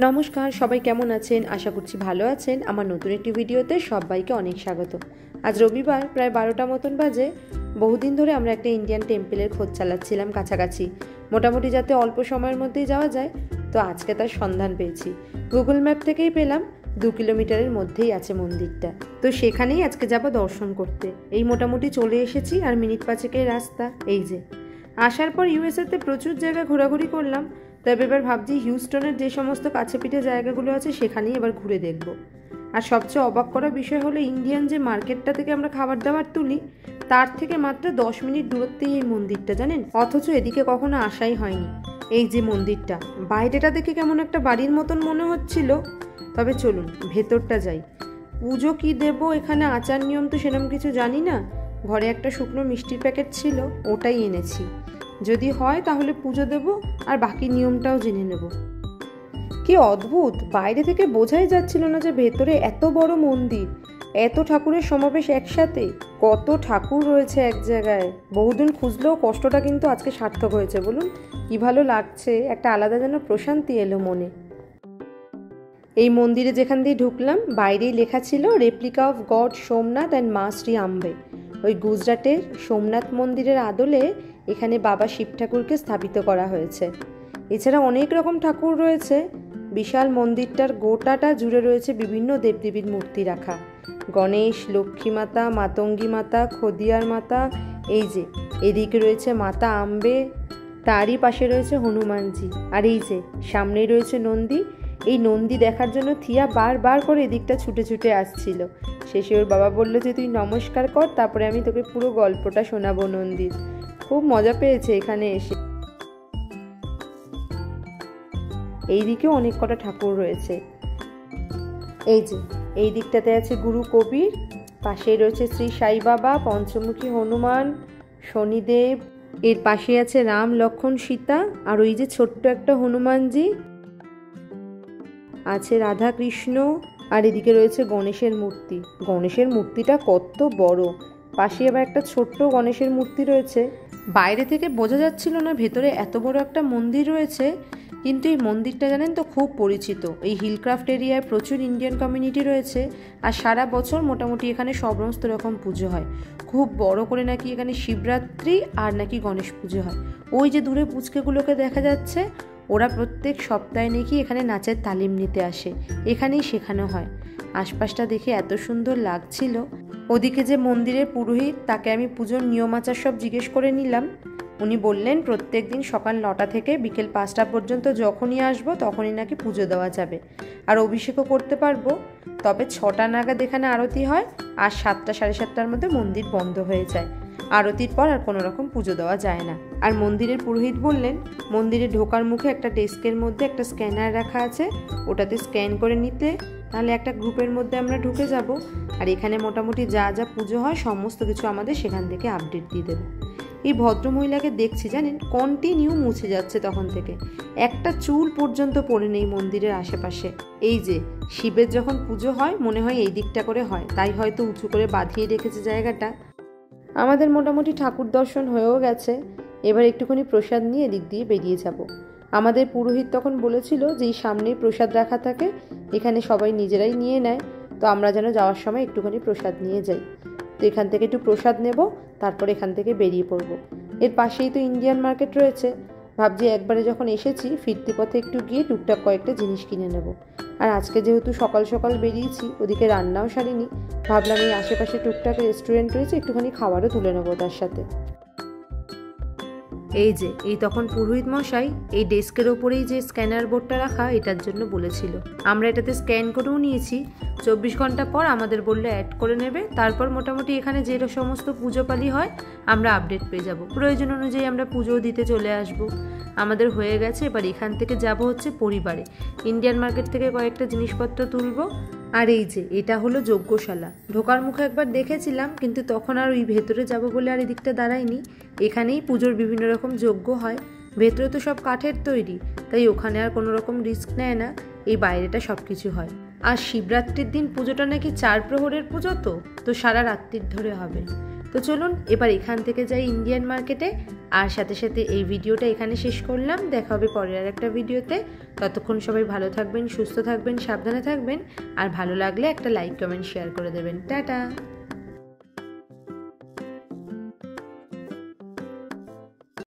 নমস্কার, সবাই কেমন আছেন? আশা করছি ভালো আছেন। আমার নতুন একটি ভিডিওতে সবাইকে অনেক স্বাগত। আজ রবিবার প্রায় 12টা মতন বাজে। বহুদিন ধরে আমরা একটা ইন্ডিয়ান টেম্পলের খোঁজ চালাচ্ছিলাম কাছাকাছি, মোটামুটি যাতে অল্প সময়ের মধ্যেই যাওয়া যায়। তো আজকে তার সন্ধান পেয়েছি। গুগল ম্যাপ থেকেই পেলাম 2 কিলোমিটারের মধ্যেই আছে মন্দিরটা। তো সেখানেই আজকে যাব দর্শন করতে। এই মোটামুটি চলে এসেছি, আর মিনিট 5-এর রাস্তা। এই যে আসার পর ইউএসএতে প্রচুর জায়গা ঘোরাঘুরি করলাম, তবে এবার ভাবছি হিউস্টনের যে সমস্ত কাছে পিঠে জায়গাগুলো আছে সেখানেই এবার ঘুরে দেখব। আর সবচেয়ে অবাক করা বিষয় হলো ইন্ডিয়ান যে মার্কেটটা থেকে আমরা খাবার দাবার তুলি তার থেকে মাত্র 10 মিনিট দূরত্বেই এই মন্দিরটা, জানেন? অথচ এদিকে কখনো আসাই হয়নি। এই যে মন্দিরটা, বাইরেটা দেখে কেমন একটা বাড়ির মতন মনে হচ্ছিল, তবে চলুন ভেতরটা যাই। পুজো কি দেব, এখানে আচার নিয়ম তো সেরকম কিছু জানি না। ঘরে একটা শুকনো মিষ্টির প্যাকেট ছিল, ওটাই এনেছি। যদি হয় তাহলে পুজো দেব, আর বাকি নিয়মটাও জেনে নেব। কি অদ্ভুত, বাইরে থেকে বোঝাই যাচ্ছিল না যে ভেতরে এত বড় মন্দির, এত ঠাকুরের সমাবেশ একসাথে। কত ঠাকুর রয়েছে এক জায়গায়, বহুদিন খুঁজলেও কষ্টটা কিন্তু আজকে সার্থক হয়েছে। বলুন কি ভালো লাগছে, একটা আলাদা যেন প্রশান্তি এলো মনে। এই মন্দিরে যেখান দিয়ে ঢুকলাম বাইরেই লেখা ছিল replica of god Somnath and মা শ্রী আম্বে। ওই গুজরাটের সোমনাথ মন্দিরের আদলে এখানে বাবা শিব ঠাকুরকে স্থাপিত করা হয়েছে। এছাড়া অনেক রকম ঠাকুর রয়েছে। বিশাল মন্দিরটার গোটাটা জুড়ে রয়েছে বিভিন্ন দেবদেবীর মূর্তি রাখা। গণেশ, লক্ষ্মী মাতা, মাতঙ্গী মাতা, খদিয়ার মাতা। এই যে এদিকে রয়েছে মাতা আম্বে, তারই পাশে রয়েছে হনুমানজি, আর এই যে সামনেই রয়েছে নন্দী। এই নন্দী দেখার জন্য থিয়া বারবার করে এদিকটা ছুটে ছুটে আসছিল। শেষে ওর বাবা বললো যে তুই নমস্কার কর, তারপরে আমি তোকে পুরো গল্পটা শোনাবো নন্দীর। খুব মজা পেয়েছে এখানে এসে। এই দিকেও অনেক কটা ঠাকুর রয়েছে। এই যে এই দিকটাতে আছে গুরু কবির, পাশেই রয়েছে শ্রী সাই বাবা, পঞ্চমুখী হনুমান, শনিদেব, এর পাশে আছে রাম, লক্ষ্মণ, সীতা, আর ওই যে ছোট্ট একটা হনুমানজি আছে, রাধা কৃষ্ণ, আর এদিকে রয়েছে গণেশের মূর্তি। গণেশের মূর্তিটা কত বড়, পাশে আবার একটা ছোট্ট গণেশের মূর্তি রয়েছে। বাইরে থেকে বোঝা যাচ্ছিল না ভেতরে এত বড় একটা মন্দির রয়েছে, কিন্তু এই মন্দিরটা জানেন তো খুব পরিচিত। এই হিলক্রাফট এরিয়ায় প্রচুর ইন্ডিয়ান কমিউনিটি রয়েছে, আর সারা বছর মোটামুটি এখানে সমস্ত রকম পুজো হয়। খুব বড় করে নাকি এখানে শিবরাত্রি আর নাকি গণেশ পুজো হয়। ওই যে দূরে পুচকেগুলোকে দেখা যাচ্ছে, ওরা প্রত্যেক সপ্তাহে নাকি এখানে নাচের তালিম নিতে আসে, এখানেই শেখানো হয়। আশপাশটা দেখে এত সুন্দর লাগছিল। ওদিকে যে মন্দিরের পুরোহিত, তাকে আমি পুজোর নিয়ম আচার সব জিজ্ঞেস করে নিলাম। উনি বললেন প্রত্যেক দিন সকাল 9টা থেকে বিকেল 5টা পর্যন্ত যখনই আসবো তখনই নাকি পুজো দেওয়া যাবে, আর অভিষেকও করতে পারবো। তবে 6টা নাগাদ এখানে আরতি হয়, আর 7টা সাড়ে 7টার মধ্যে মন্দির বন্ধ হয়ে যায়। আরতির পর আর কোনো রকম পুজো দেওয়া যায় না। আর মন্দিরের পুরোহিত বললেন মন্দিরে ঢোকার মুখে একটা ডেস্কের মধ্যে একটা স্ক্যানার রাখা আছে, ওটাতে স্ক্যান করে নিতে তাহলে একটা গ্রুপের মধ্যে আমরা ঢুকে যাব, আর এখানে মোটামুটি যা যা পুজো হয় সমস্ত কিছু আমাদের সেখান থেকে আপডেট দিয়ে দেবে। এই ভদ্রমহিলাকে দেখছি জানেন, কন্টিনিউ মুছে যাচ্ছে তখন থেকে, একটা চুল পর্যন্ত পড়ে নেই মন্দিরের আশেপাশে। এই যে শিবের যখন পুজো হয় মনে হয় এই দিকটা করে হয়, তাই হয়তো উঁচু করে বাঁধিয়ে রেখেছে জায়গাটা। আমাদের মোটামুটি ঠাকুর দর্শন হয়েও গেছে, এবার একটুখানি প্রসাদ নিয়ে এদিক দিয়ে বেরিয়ে যাব। আমাদের পুরোহিত তখন বলেছিল যে এই সামনেই প্রসাদ রাখা থাকে, এখানে সবাই নিজেরাই নিয়ে নেয়, তো আমরা যেন যাওয়ার সময় একটুখানি প্রসাদ নিয়ে যাই। তো এখান থেকে একটু প্রসাদ নেব, তারপর এখান থেকে বেরিয়ে পড়ব। এর পাশেই তো ইন্ডিয়ান মার্কেট রয়েছে, ভাবছি একবারে যখন এসেছি ফিরতি পথে একটু গিয়ে টুকটাক কয়েকটা জিনিস কিনে নেব। আর আজকে যেহেতু সকাল সকাল বেরিয়েছি, ওদিকে রান্নাও সারিনি, ভাবলাম এই আশেপাশে টুকটাক রেস্টুরেন্ট রয়েছে, একটুখানি খাবারও তুলে নেবো তার সাথে। এই যে এই তখন পুরোহিত মশাই এই ডেস্কের ওপরেই যে স্ক্যানার বোর্ডটা রাখা এটার জন্য বলেছিল। আমরা এটাতে স্ক্যান করেও নিয়েছি। 24 ঘন্টা পর আমাদের বললে অ্যাড করে নেবে, তারপর মোটামুটি এখানে যে সমস্ত পুজো পালি হয় আমরা আপডেট পেয়ে যাব। প্রয়োজন অনুযায়ী আমরা পুজোও দিতে চলে আসব। আমাদের হয়ে গেছে, এবার এখান থেকে যাব হচ্ছে পরিবারে। ইন্ডিয়ান মার্কেট থেকে কয়েকটা জিনিসপত্র তুলব। আর এই যে এটা হলো যজ্ঞশালা। ঢোকার মুখে একবার দেখেছিলাম, কিন্তু তখন আর ওই ভেতরে যাব বলে আর এদিকটা দাঁড়াইনি। এখানেই পুজোর বিভিন্ন রকম যজ্ঞ হয়, ভেতরে তো সব কাঠের তৈরি, তাই ওখানে আর কোনো রকম রিস্ক নেয় না, এই বাইরেটা সব কিছু হয়। আর শিবরাত্রির দিন পুজোটা নাকি 4 প্রহরের পুজো, তো সারা রাত্রির ধরে হবে। তো তো চলুন এবার এখান থেকে যাই ইন্ডিয়ান মার্কেটে। আর সাথে সাথে এই ভিডিওটা এখানে শেষ করলাম। দেখা হবে পরের আর একটা ভিডিওতে। ততক্ষণ সবাই ভালো থাকবেন, সুস্থ থাকবেন, সাবধানে থাকবেন। আর ভালো লাগলে একটা লাইক, কমেন্ট, শেয়ার করে দেবেন। টাটা।